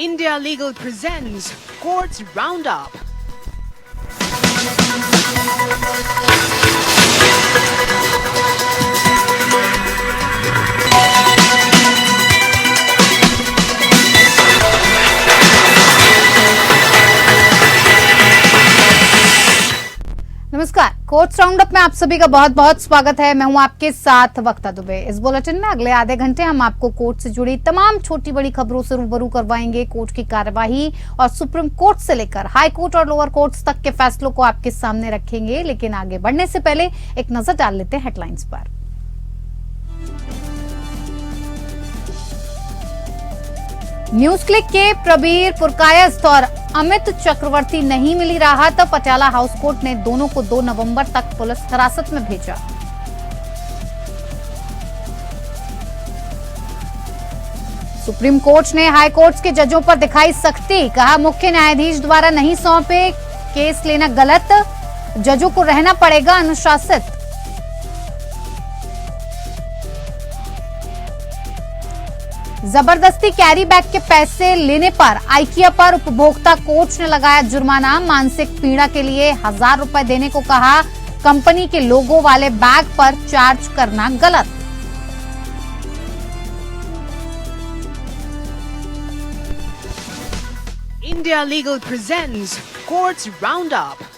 India Legal presents Courts Roundup. नमस्कार, courts roundup में आप सभी का बहुत बहुत स्वागत है। मैं हूं आपके साथ वक्ता दुबे। इस बुलेटिन में अगले आधे घंटे हम आपको कोर्ट से जुड़ी तमाम छोटी बड़ी खबरों से रूबरू करवाएंगे। कोर्ट की कार्यवाही और सुप्रीम कोर्ट से लेकर हाई कोर्ट और लोअर कोर्ट्स तक के फैसलों को आपके सामने रखेंगे। लेकिन आगे बढ़ने से पहले एक नजर डाल लेते हैं हेडलाइंस पर। न्यूज क्लिक के प्रबीर पुरकायस्थ और अमित चक्रवर्ती नहीं मिली राहत। पटियाला हाउस कोर्ट ने दोनों को 2 नवंबर तक पुलिस हिरासत में भेजा। सुप्रीम कोर्ट ने हाई कोर्ट के जजों पर दिखाई सख्ती। कहा, मुख्य न्यायाधीश द्वारा नहीं सौंपे केस लेना गलत, जजों को रहना पड़ेगा अनुशासित। जबरदस्ती कैरी बैग के पैसे लेने पर आइकिया पर उपभोक्ता कोर्ट ने लगाया जुर्माना। मानसिक पीड़ा के लिए 1000 रुपए देने को कहा। कंपनी के लोगो वाले बैग पर चार्ज करना गलत। India Legal presents Courts Roundup.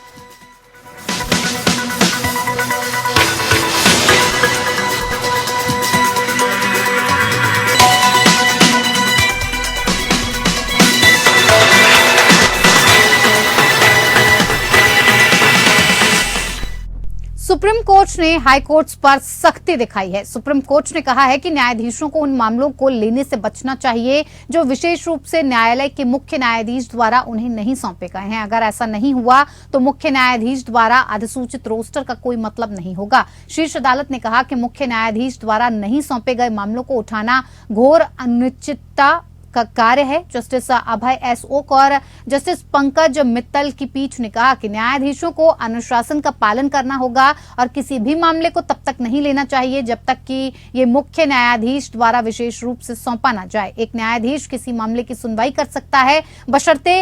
Supreme court ने हाई कोर्ट्स पर सख्ती दिखाई है। सुप्रीम कोर्ट ने कहा है कि न्यायाधीशों को उन मामलों को लेने से बचना चाहिए जो विशेष रूप से न्यायालय के मुख्य न्यायाधीश द्वारा उन्हें नहीं सौंपे गए हैं। अगर ऐसा नहीं हुआ तो मुख्य न्यायाधीश द्वारा अधिसूचित रोस्टर का कोई मतलब नहीं होगा। शीर्ष अदालत ने कहा कि मुख्य न्यायाधीश द्वारा नहीं सौंपे गए मामलों को उठाना घोर अनिश्चितता का कार्य है। जस्टिस अभय एस ओक और जस्टिस पंकज मित्तल की पीठ ने कहा कि न्यायाधीशों को अनुशासन का पालन करना होगा और किसी भी मामले को तब तक नहीं लेना चाहिए जब तक कि ये मुख्य न्यायाधीश द्वारा विशेष रूप से सौंपा ना जाए। एक न्यायाधीश किसी मामले की सुनवाई कर सकता है बशर्ते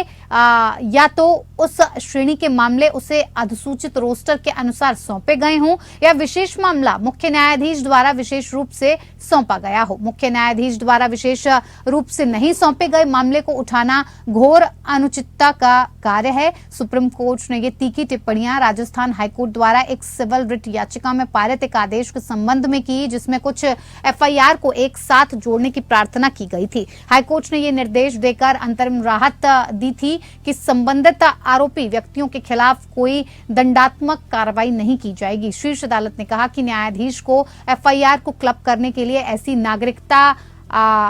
या तो उस श्रेणी के मामले उसे अधिसूचित रोस्टर के अनुसार सौंपे गए हों या विशेष मामला मुख्य न्यायाधीश द्वारा विशेष रूप से सौंपा गया हो। मुख्य न्यायाधीश द्वारा विशेष रूप से नहीं सौंपे गए मामले को उठाना घोर अनुचितता का कार्य है। सुप्रीम कोर्ट ने ये तीखी टिप्पणियां राजस्थान हाईकोर्ट द्वारा एक सिविल रिट याचिका में पारित एक आदेश के संबंध में की जिसमें कुछ एफआईआर को एक साथ जोड़ने की प्रार्थना की गई थी। हाईकोर्ट ने ये निर्देश देकर अंतरिम राहत दी थी कि संबंधित आरोपी व्यक्तियों के खिलाफ कोई दंडात्मक कार्रवाई नहीं की जाएगी। शीर्ष अदालत ने कहा कि न्यायाधीश को एफआईआर को क्लब करने के लिए ऐसी नागरिकता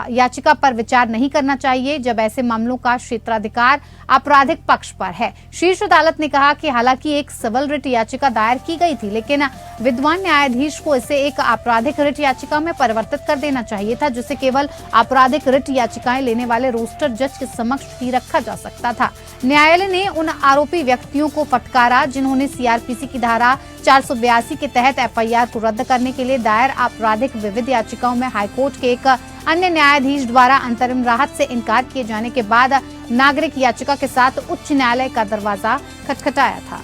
याचिका पर विचार नहीं करना चाहिए जब ऐसे मामलों का क्षेत्राधिकार आपराधिक पक्ष पर है। शीर्ष अदालत ने कहा कि हालांकि एक सिविल रिट याचिका दायर की गई थी लेकिन विद्वान न्यायाधीश को इसे एक आपराधिक रिट याचिका में परिवर्तित कर देना चाहिए था जिसे केवल आपराधिक रिट याचिकाएं लेने वाले रोस्टर जज के समक्ष ही रखा जा सकता था। न्यायालय ने उन आरोपी व्यक्तियों को फटकारा जिन्होंने सीआरपीसी की धारा 482 के तहत एफआईआर को रद्द करने के लिए दायर आपराधिक विविध याचिकाओं में हाईकोर्ट के एक अन्य न्यायाधीश द्वारा अंतरिम राहत से इनकार किए जाने के बाद नागरिक याचिका के साथ उच्च न्यायालय का दरवाजा खटखटाया था।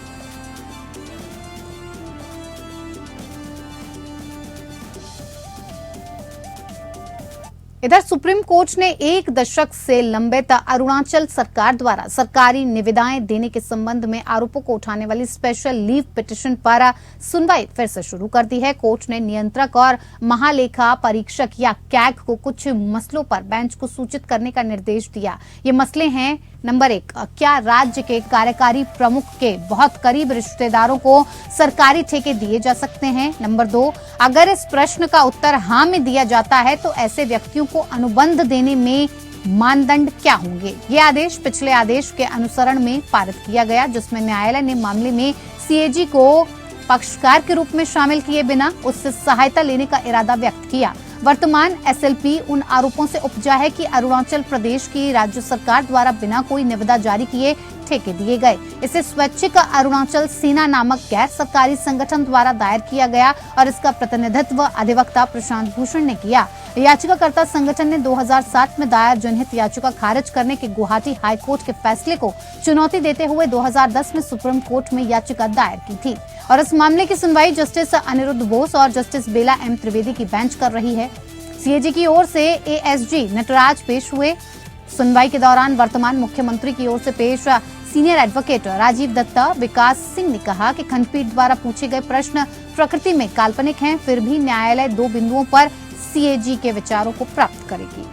इधर सुप्रीम कोर्ट ने 1 दशक से लंबित अरुणाचल सरकार द्वारा सरकारी निविदाएं देने के संबंध में आरोपों को उठाने वाली स्पेशल लीव पिटीशन पर सुनवाई फिर से शुरू कर दी है। कोर्ट ने नियंत्रक और महालेखा परीक्षक या कैग को कुछ मसलों पर बेंच को सूचित करने का निर्देश दिया। ये मसले हैं, नंबर 1, क्या राज्य के कार्यकारी प्रमुख के बहुत करीब रिश्तेदारों को सरकारी ठेके दिए जा सकते हैं? नंबर 2, अगर इस प्रश्न का उत्तर हाँ में दिया जाता है तो ऐसे व्यक्तियों को अनुबंध देने में मानदंड क्या होंगे? ये आदेश पिछले आदेश के अनुसरण में पारित किया गया जिसमें न्यायालय ने मामले में सीएजी को पक्षकार के रूप में शामिल किए बिना उससे सहायता लेने का इरादा व्यक्त किया। वर्तमान एसएलपी उन आरोपों से उपजा है कि अरुणाचल प्रदेश की राज्य सरकार द्वारा बिना कोई निविदा जारी किए ठेके दिए गए। इसे स्वैच्छिक अरुणाचल सेना नामक गैर सरकारी संगठन द्वारा दायर किया गया और इसका प्रतिनिधित्व अधिवक्ता प्रशांत भूषण ने किया। याचिकाकर्ता संगठन ने 2007 में दायर जनहित याचिका खारिज करने के गुवाहाटी हाई कोर्ट के फैसले को चुनौती देते हुए 2010 में सुप्रीम कोर्ट में याचिका दायर की थी और इस मामले की सुनवाई जस्टिस अनिरुद्ध बोस और जस्टिस बेला एम त्रिवेदी की बेंच कर रही है। सीएजी की ओर से एएसजी नटराज पेश हुए। सुनवाई के दौरान वर्तमान मुख्यमंत्री की ओर से पेश सीनियर एडवोकेट राजीव दत्ता विकास सिंह ने कहा कि खंडपीठ द्वारा पूछे गए प्रश्न प्रकृति में काल्पनिक हैं, फिर भी न्यायालय 2 बिंदुओं पर सीएजी के विचारों को प्राप्त करेगी।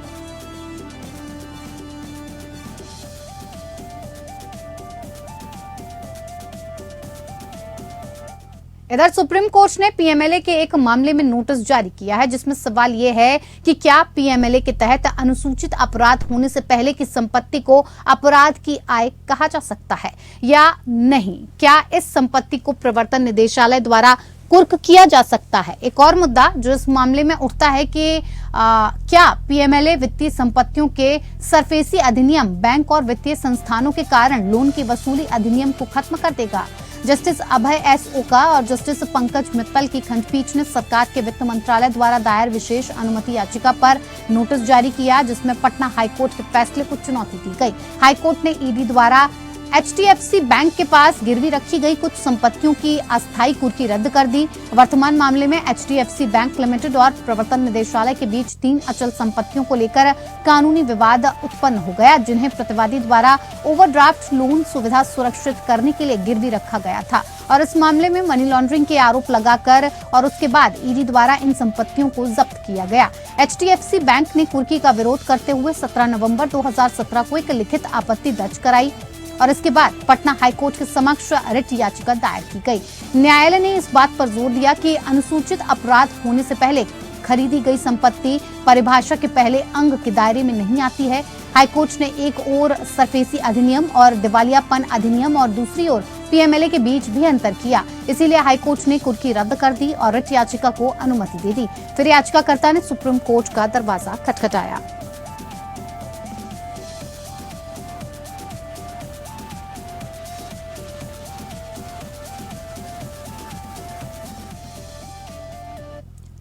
इधर सुप्रीम कोर्ट ने पीएमएलए के एक मामले में नोटिस जारी किया है, जिसमें सवाल यह है कि क्या पीएमएलए के तहत अनुसूचित अपराध होने से पहले की संपत्ति को अपराध की आय कहा जा सकता है या नहीं। क्या इस संपत्ति को प्रवर्तन निदेशालय द्वारा कुर्क किया जा सकता है। एक और मुद्दा जो इस मामले में उठता है कि क्या पीएमएलए वित्तीय संपत्तियों के सरफेसी अधिनियम बैंक और वित्तीय संस्थानों के कारण लोन की वसूली अधिनियम को खत्म कर देगा। जस्टिस अभय एस ओका और जस्टिस पंकज मित्तल की खंडपीठ ने सरकार के वित्त मंत्रालय द्वारा दायर विशेष अनुमति याचिका पर नोटिस जारी किया, जिसमें पटना हाईकोर्ट के फैसले को चुनौती दी गई। हाईकोर्ट ने ईडी द्वारा एचडीएफसी बैंक के पास गिरवी रखी गई कुछ संपत्तियों की अस्थायी कुर्की रद्द कर दी। वर्तमान मामले में एचडीएफसी बैंक लिमिटेड और प्रवर्तन निदेशालय के बीच 3 अचल संपत्तियों को लेकर कानूनी विवाद उत्पन्न हो गया, जिन्हें प्रतिवादी द्वारा ओवरड्राफ्ट लोन सुविधा सुरक्षित करने के लिए गिरवी रखा गया था और इस मामले में मनी लॉन्ड्रिंग के आरोप लगाकर और उसके बाद ईडी द्वारा इन संपत्तियों को जब्त किया गया। एचडीएफसी बैंक ने कुर्की का विरोध करते हुए 17 नवंबर 2017 को एक लिखित आपत्ति दर्ज कराई और इसके बाद पटना हाईकोर्ट के समक्ष रिट याचिका दायर की गई। न्यायालय ने इस बात पर जोर दिया कि अनुसूचित अपराध होने से पहले खरीदी गई संपत्ति परिभाषा के पहले अंग के दायरे में नहीं आती है। हाईकोर्ट ने एक ओर सरफेसी अधिनियम और दिवालियापन अधिनियम और दूसरी ओर पीएमएलए के बीच भी अंतर किया। इसीलिए हाईकोर्ट ने कुर्की रद्द कर दी और रिट याचिका को अनुमति दे दी। फिर याचिकाकर्ता ने सुप्रीम कोर्ट का दरवाजा खटखटाया।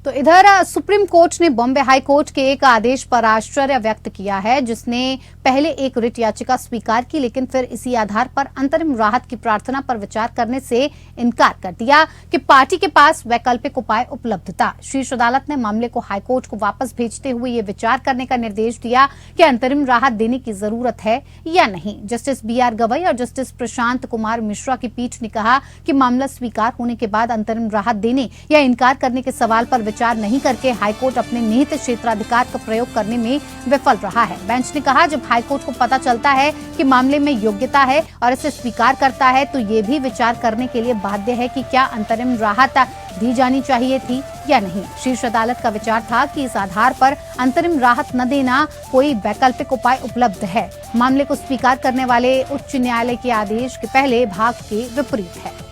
तो इधर सुप्रीम कोर्ट ने बॉम्बे हाई कोर्ट के एक आदेश पर आश्चर्य व्यक्त किया है, जिसने पहले एक रिट याचिका स्वीकार की लेकिन फिर इसी आधार पर अंतरिम राहत की प्रार्थना पर विचार करने से इनकार कर दिया कि पार्टी के पास वैकल्पिक उपाय उपलब्ध था। शीर्ष अदालत ने मामले को हाईकोर्ट को वापस भेजते हुए ये विचार करने का निर्देश दिया कि अंतरिम राहत देने की जरूरत है या नहीं। जस्टिस बीआर गवई और जस्टिस प्रशांत कुमार मिश्रा की पीठ ने कहा कि मामला स्वीकार होने के बाद अंतरिम राहत देने या इनकार करने के सवाल पर विचार नहीं करके हाईकोर्ट अपने निहित क्षेत्राधिकार का प्रयोग करने में विफल रहा है। बेंच ने कहा, जब हाईकोर्ट को पता चलता है कि मामले में योग्यता है और इसे स्वीकार करता है तो ये भी विचार करने के लिए बाध्य है कि क्या अंतरिम राहत दी जानी चाहिए थी या नहीं। शीर्ष अदालत का विचार था कि इस आधार पर अंतरिम राहत न देना कोई वैकल्पिक उपाय उपलब्ध है। मामले को स्वीकार करने वाले उच्च न्यायालय के आदेश के पहले भाग के विपरीत है।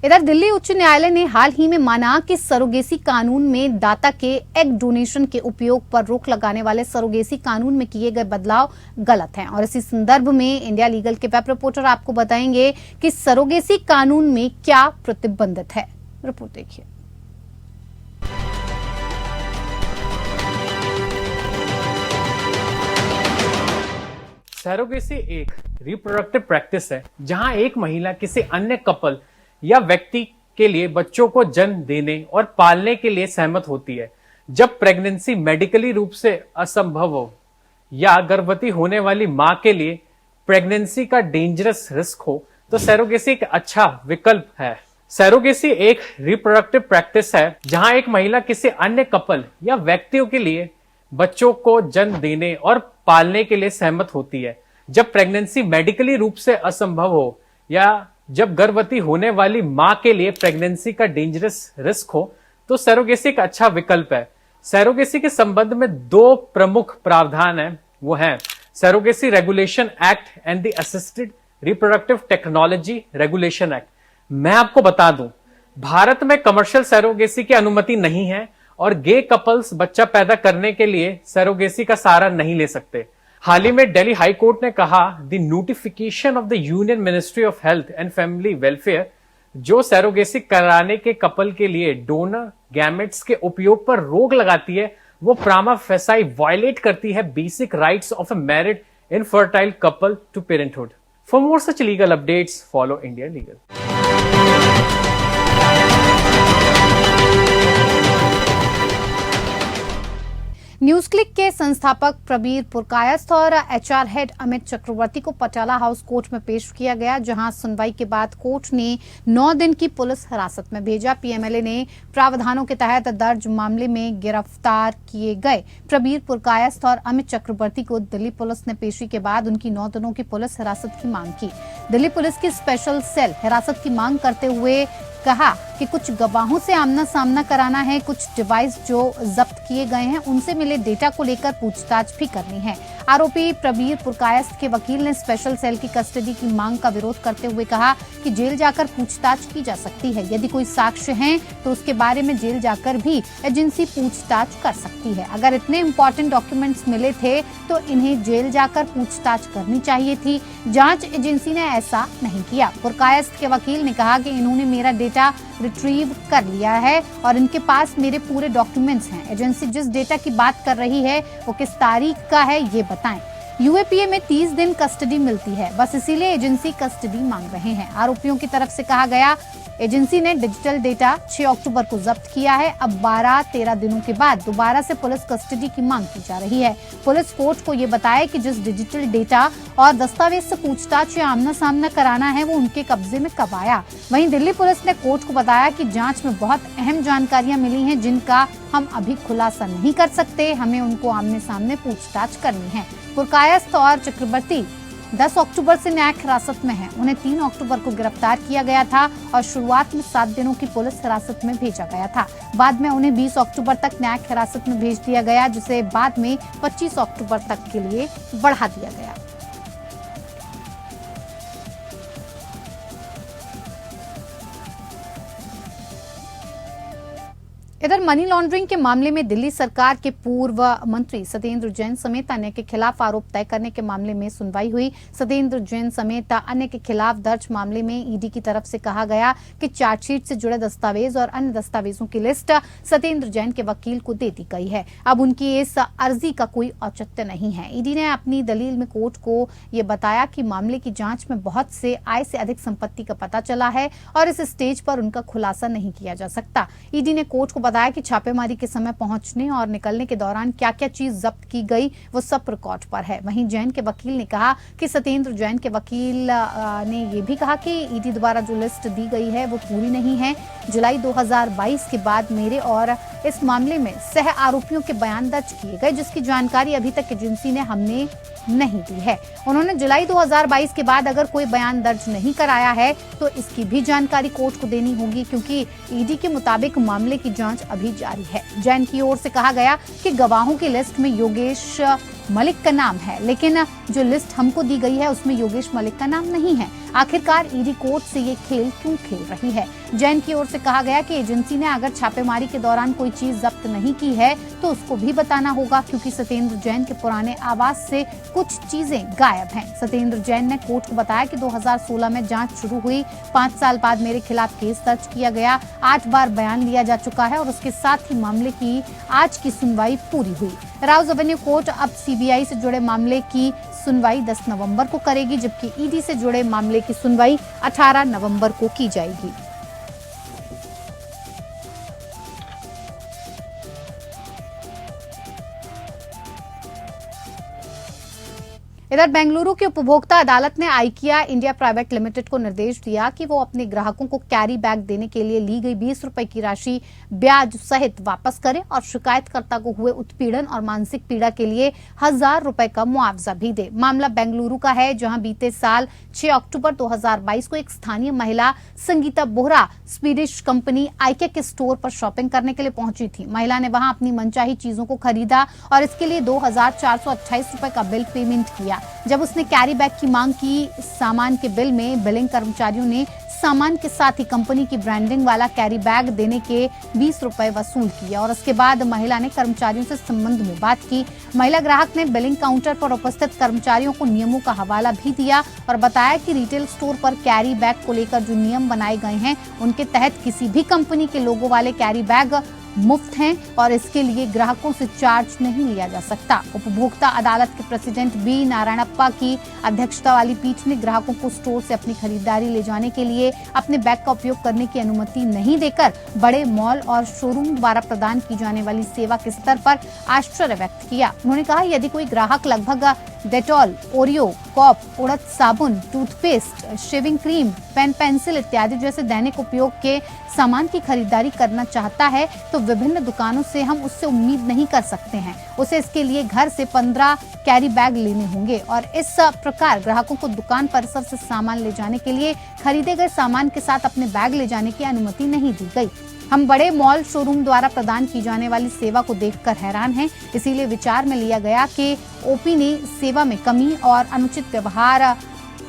इधर दिल्ली उच्च न्यायालय ने हाल ही में माना कि सरोगेसी कानून में दाता के एग डोनेशन के उपयोग पर रोक लगाने वाले सरोगेसी कानून में किए गए बदलाव गलत हैं और इसी संदर्भ में इंडिया लीगल के वेब रिपोर्टर आपको बताएंगे कि सरोगेसी कानून में क्या प्रतिबंधित है। रिपोर्ट देखिए। सरोगेसी एक रिप्रोडक्टिव प्रैक्टिस है जहां एक महिला किसी अन्य कपल या व्यक्ति के लिए बच्चों को जन्म देने और पालने के लिए सहमत होती है। जब प्रेगनेंसी मेडिकली रूप से असंभव हो या गर्भवती होने वाली मां के लिए प्रेगनेंसी का डेंजरस रिस्क हो तो सरोगेसी एक अच्छा विकल्प है। सरोगेसी एक रिप्रोडक्टिव प्रैक्टिस है जहां एक महिला किसी अन्य कपल या व्यक्तियों के लिए बच्चों को जन्म देने और पालने के लिए सहमत होती है। जब प्रेगनेंसी मेडिकली रूप से असंभव हो या जब गर्भवती होने वाली मां के लिए प्रेगनेंसी का डेंजरस रिस्क हो तो सरोगेसी एक अच्छा विकल्प है। सरोगेसी के संबंध में 2 प्रमुख प्रावधान हैं, वो हैं surrogacy regulation act and the assisted reproductive technology regulation act. मैं आपको बता दूं, भारत में कमर्शियल सरोगेसी की अनुमति नहीं है और गे कपल्स बच्चा पैदा करने के लिए सरोगेसी का सहारा नहीं ले सकते। हाल ही में दिल्ली हाई कोर्ट ने कहा the notification of the union ministry of health and family welfare जो सैरोगेसी कराने के कपल के लिए डोनर गैमेट्स के उपयोग पर रोक लगाती है वो प्रामा फेसाई वायलेट करती है basic rights of a married infertile couple to parenthood. For more such legal updates follow India legal. News click के संस्थापक प्रबीर पुरकायस्थ और एचआर हेड अमित चक्रवर्ती को पटियाला हाउस कोर्ट में पेश किया गया, जहां सुनवाई के बाद कोर्ट ने 9 दिन की पुलिस हिरासत में भेजा। पीएमएलए ने प्रावधानों के तहत दर्ज मामले में गिरफ्तार किए गए प्रबीर पुरकायस्थ और अमित चक्रवर्ती को दिल्ली पुलिस ने पेशी के बाद उनकी 9 दिनों की पुलिस हिरासत की मांग की। दिल्ली पुलिस की स्पेशल सेल हिरासत की मांग करते हुए कहा कि कुछ गवाहों से आमना सामना कराना है, कुछ डिवाइस जो जब्त किए गए हैं उनसे मिले डेटा को लेकर पूछताछ भी करनी है। आरोपी प्रबीर पुरकायस्थ के वकील ने स्पेशल सेल की कस्टडी की मांग का विरोध करते हुए कहा कि जेल जाकर पूछताछ की जा सकती है, यदि कोई साक्ष्य हैं तो उसके बारे में जेल जाकर भी एजेंसी पूछताछ कर सकती है। अगर इतने इंपॉर्टेंट डॉक्यूमेंट्स मिले थे तो इन्हें जेल जाकर पूछताछ करनी चाहिए थी। जांच एजेंसी ने ऐसा नहीं किया। पुरकायस्थ के वकील ने कहा कि इन्होंने मेरा डेटा रिट्रीव कर लिया है और इनके पास मेरे पूरे डॉक्यूमेंट्स हैं। एजेंसी जिस डेटा की बात कर रही है वो किस तारीख का है ये बताएं। यूएपीए में 30 दिन कस्टडी मिलती है, बस इसीलिए एजेंसी कस्टडी मांग रहे हैं। आरोपियों की तरफ से कहा गया एजेंसी ने डिजिटल डेटा 6 अक्टूबर को जब्त किया है। अब 12-13 दिनों के बाद दोबारा से पुलिस कस्टडी की मांग की जा रही है। पुलिस कोर्ट को ये बताया कि जिस डिजिटल डेटा और दस्तावेज से पूछताछ या आमना सामना कराना है वो उनके कब्जे में कब आया। वहीं दिल्ली पुलिस ने कोर्ट को बताया कि जांच में बहुत अहम जानकारियां मिली हैं जिनका हम अभी खुलासा नहीं कर सकते, हमें उनको आमने सामने पूछताछ करनी है। पुरकायस्थ और चक्रवर्ती 10 अक्टूबर से न्यायिक हिरासत में हैं। उन्हें 3 अक्टूबर को गिरफ्तार किया गया था और शुरुआत में 7 दिनों की पुलिस हिरासत में भेजा गया था। बाद में उन्हें 20 अक्टूबर तक न्यायिक हिरासत में भेज दिया गया, जिसे बाद में 25 अक्टूबर तक के लिए बढ़ा दिया गया। इधर मनी लॉन्ड्रिंग के मामले में दिल्ली सरकार के पूर्व मंत्री सत्येंद्र जैन समेत अन्य के खिलाफ आरोप तय करने के मामले में सुनवाई हुई। सत्येंद्र जैन समेत अन्य के खिलाफ दर्ज मामले में ईडी की तरफ से कहा गया कि चार्जशीट से जुड़े दस्तावेज और अन्य दस्तावेजों की लिस्ट सत्येंद्र जैन के वकील को दे दी गई है। अब उनकी इस अर्जी का कोई औचित्य नहीं है। ईडी ने अपनी दलील में कोर्ट को ये बताया कि मामले की जांच में बहुत से आय से अधिक संपत्ति का पता चला है और इस स्टेज पर उनका खुलासा नहीं किया जा सकता। ईडी ने कोर्ट को बताया कि छापेमारी के समय पहुंचने और निकलने के दौरान क्या क्या चीज जब्त की गई वो सब रिकॉर्ड पर है। वहीं जैन के वकील ने कहा कि सत्येंद्र जैन के वकील ने ये भी कहा कि ईडी द्वारा जो लिस्ट दी गई है वो पूरी नहीं है। जुलाई 2022 के बाद मेरे और इस मामले में सह आरोपियों के बयान दर्ज किए गए, जिसकी जानकारी अभी तक एजेंसी ने हमें नहीं दी है। उन्होंने जुलाई 2022 के बाद अगर कोई बयान दर्ज नहीं कराया है तो इसकी भी जानकारी कोर्ट को देनी होगी, क्योंकि ईडी के मुताबिक मामले की जांच अभी जारी है। जैन की ओर से कहा गया कि गवाहों की लिस्ट में योगेश मलिक का नाम है, लेकिन जो लिस्ट हमको दी गई है उसमें योगेश मलिक का नाम नहीं है। आखिरकार ईडी कोर्ट से ये खेल क्यों खेल रही है? जैन की ओर से कहा गया कि एजेंसी ने अगर छापेमारी के दौरान कोई चीज जब्त नहीं की है तो उसको भी बताना होगा, क्योंकि सत्येंद्र जैन के पुराने आवास से कुछ चीजें गायब हैं। सत्येंद्र जैन ने कोर्ट को बताया कि 2016 में जांच शुरू हुई, 5 साल बाद मेरे खिलाफ केस दर्ज किया गया, 8 बार बयान लिया जा चुका है और उसके साथ ही मामले की आज की सुनवाई पूरी हुई। राउज एवेन्यू कोर्ट अब सीबीआई से जुड़े मामले की सुनवाई 10 नवंबर को करेगी, जबकि ईडी से जुड़े मामले की सुनवाई 18 नवंबर को की जाएगी। इधर बेंगलुरु की उपभोक्ता अदालत ने आइकिया इंडिया प्राइवेट लिमिटेड को निर्देश दिया कि वो अपने ग्राहकों को कैरी बैग देने के लिए ली गई 20 रुपए की राशि ब्याज सहित वापस करें और शिकायतकर्ता को हुए उत्पीड़न और मानसिक पीड़ा के लिए 1000 रुपए का मुआवजा भी दे। मामला बेंगलुरु का है, जहां बीते साल 6 अक्टूबर 2022 को एक स्थानीय महिला Sangeeta Bohra Swedish company IKEA के स्टोर पर शॉपिंग करने के लिए पहुंची थी। महिला ने वहां अपनी मनचाही चीजों को खरीदा और इसके लिए 2428 रुपए का बिल पेमेंट किया। जब उसने कैरी बैग की मांग की, सामान के बिल में बिलिंग कर्मचारियों ने सामान के साथ ही कंपनी की ब्रांडिंग वाला कैरी बैग देने के 20 रुपए वसूल किए और उसके बाद महिला ने कर्मचारियों से संबंध में बात की। महिला ग्राहक ने बिलिंग काउंटर पर उपस्थित कर्मचारियों को नियमों का हवाला भी दिया और बताया कि रिटेल स्टोर पर कैरी बैग को लेकर जो नियम बनाए गए हैं उनके तहत किसी भी कंपनी के लोगो वाले कैरी बैग मुफ्त हैं और इसके लिए ग्राहकों से चार्ज नहीं लिया जा सकता। उपभोक्ता अदालत के प्रेसिडेंट बी नारायणप्पा की अध्यक्षता वाली पीठ ने ग्राहकों को स्टोर से अपनी खरीदारी ले जाने के लिए अपने बैग का उपयोग करने की अनुमति नहीं देकर बड़े मॉल और शोरूम द्वारा प्रदान की जाने वाली सेवा के स्तर पर आश्चर्य व्यक्त किया। उन्होंने कहा, यदि कोई ग्राहक लगभग डेटॉल, ओरियो, कॉप, उड़द साबुन, toothpaste, shaving cream, pen pencil इत्यादि जैसे दैनिक उपयोग के सामान की खरीदारी करना चाहता है तो विभिन्न दुकानों से हम उससे उम्मीद नहीं कर सकते हैं। उसे इसके लिए घर से 15 कैरी बैग लेने होंगे और इस प्रकार ग्राहकों को दुकान परिसर से सामान ले जाने के लिए खरीदे गए सामान के साथ अपने बैग ले जाने की अनुमति नहीं दी गई। हम बड़े मॉल शोरूम द्वारा प्रदान की जाने वाली सेवा को देखकर हैरान हैं, इसीलिए विचार में लिया गया कि ओपी ने सेवा में कमी और अनुचित व्यवहार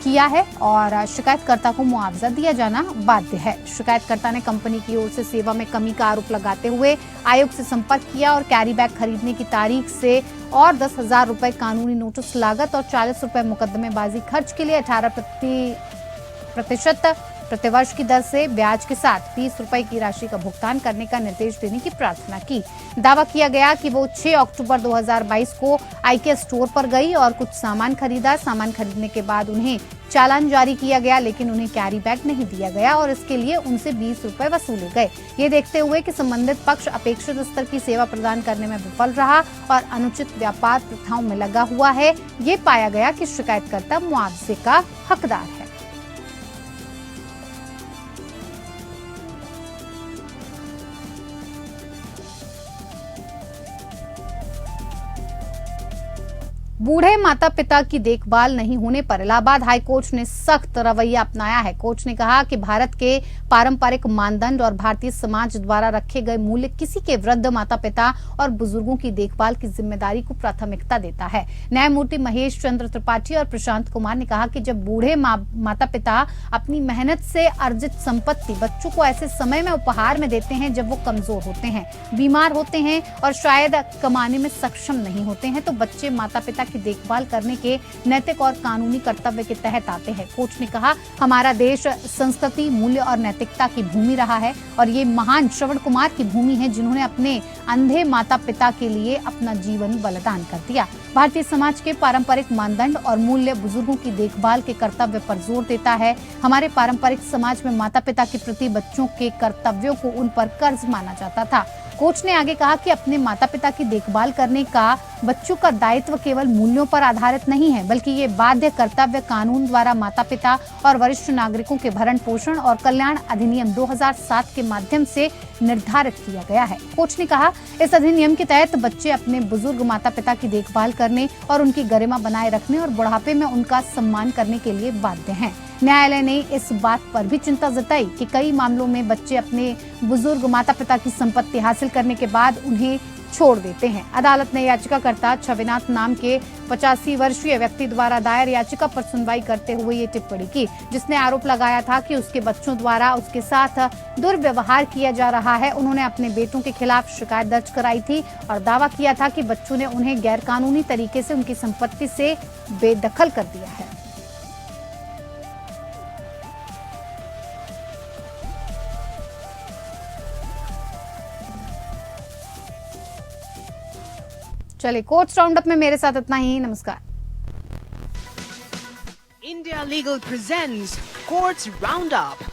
किया है और शिकायतकर्ता को मुआवजा दिया जाना बाध्य है। शिकायतकर्ता ने कंपनी की ओर से सेवा में कमी का आरोप लगाते हुए आयोग से संपर्क किया और कैरी बैग खरीदने की तारीख से और 10,000 रुपए कानूनी नोटिस लागत और 40 रुपए मुकदमेबाजी खर्च के लिए 18% प्रतिवर्ष की दर से ब्याज के साथ 30 रुपए की राशि का भुगतान करने का निर्देश देने की प्रार्थना की। दावा किया गया कि वो 6 अक्टूबर 2022 को आईके स्टोर पर गई और कुछ सामान खरीदा। सामान खरीदने के बाद उन्हें चालान जारी किया गया लेकिन उन्हें कैरी बैग नहीं दिया गया और इसके लिए उनसे 20 रुपए वसूले गए। ये देखते हुए कि संबंधित पक्ष अपेक्षित स्तर की सेवा प्रदान करने में विफल रहा और अनुचित व्यापार प्रथाओं में लगा हुआ है, ये पाया गया कि शिकायतकर्ता मुआवजे का हकदार है। बूढ़े माता पिता की देखभाल नहीं होने पर इलाहाबाद हाई कोर्ट ने सख्त रवैया अपनाया है। कोर्ट ने कहा कि भारत के पारंपरिक मानदंड और भारतीय समाज द्वारा रखे गए मूल्य किसी के वृद्ध माता पिता और बुजुर्गों की देखभाल की जिम्मेदारी को प्राथमिकता देता है। न्यायमूर्ति महेश चंद्र त्रिपाठी और प्रशांत कुमार ने कहा कि जब बूढ़े माता पिता अपनी मेहनत से अर्जित संपत्ति बच्चों को ऐसे समय में उपहार में देते हैं जब वो कमजोर होते हैं, बीमार होते हैं और शायद कमाने में सक्षम नहीं होते हैं, तो बच्चे माता पिता की देखभाल करने के नैतिक और कानूनी कर्तव्य के तहत आते हैं। कोर्ट ने कहा, हमारा देश संस्कृति, मूल्य और नैतिकता की भूमि रहा है और ये महान श्रवण कुमार की भूमि है जिन्होंने अपने अंधे माता पिता के लिए अपना जीवन बलिदान कर दिया। भारतीय समाज के पारंपरिक मानदंड और मूल्य बुजुर्गों की देखभाल के कर्तव्य पर जोर देता है। हमारे पारंपरिक समाज में माता पिता के प्रति बच्चों के कर्तव्यों को उन पर कर्ज माना जाता था। कोच ने आगे कहा कि अपने माता पिता की देखभाल करने का बच्चों का दायित्व केवल मूल्यों पर आधारित नहीं है, बल्कि ये बाध्य कर्तव्य कानून द्वारा माता पिता और वरिष्ठ नागरिकों के भरण पोषण और कल्याण अधिनियम 2007 के माध्यम से निर्धारित किया गया है। कोच ने कहा, इस अधिनियम के तहत बच्चे अपने बुजुर्ग माता पिता की देखभाल करने और उनकी गरिमा बनाए रखने और बुढ़ापे में उनका सम्मान करने के लिए बाध्य हैं। न्यायालय ने इस बात पर भी चिंता जताई कि कई मामलों में बच्चे अपने बुजुर्ग माता पिता की संपत्ति हासिल करने के बाद उन्हें छोड़ देते हैं। अदालत ने याचिकाकर्ता छविनाथ नाम के 85 वर्षीय व्यक्ति द्वारा दायर याचिका पर सुनवाई करते हुए ये टिप्पणी की, जिसने आरोप लगाया था कि उसके बच्चों द्वारा उसके साथ दुर्व्यवहार किया जा रहा है। उन्होंने अपने बेटों के खिलाफ शिकायत दर्ज कराई थी और दावा किया था कि बच्चों ने उन्हें गैरकानूनी तरीके से उनकी संपत्ति से बेदखल कर दिया है। चलिए, कोर्ट्स राउंडअप में मेरे साथ इतना ही। नमस्कार। India Legal presents Courts Roundup.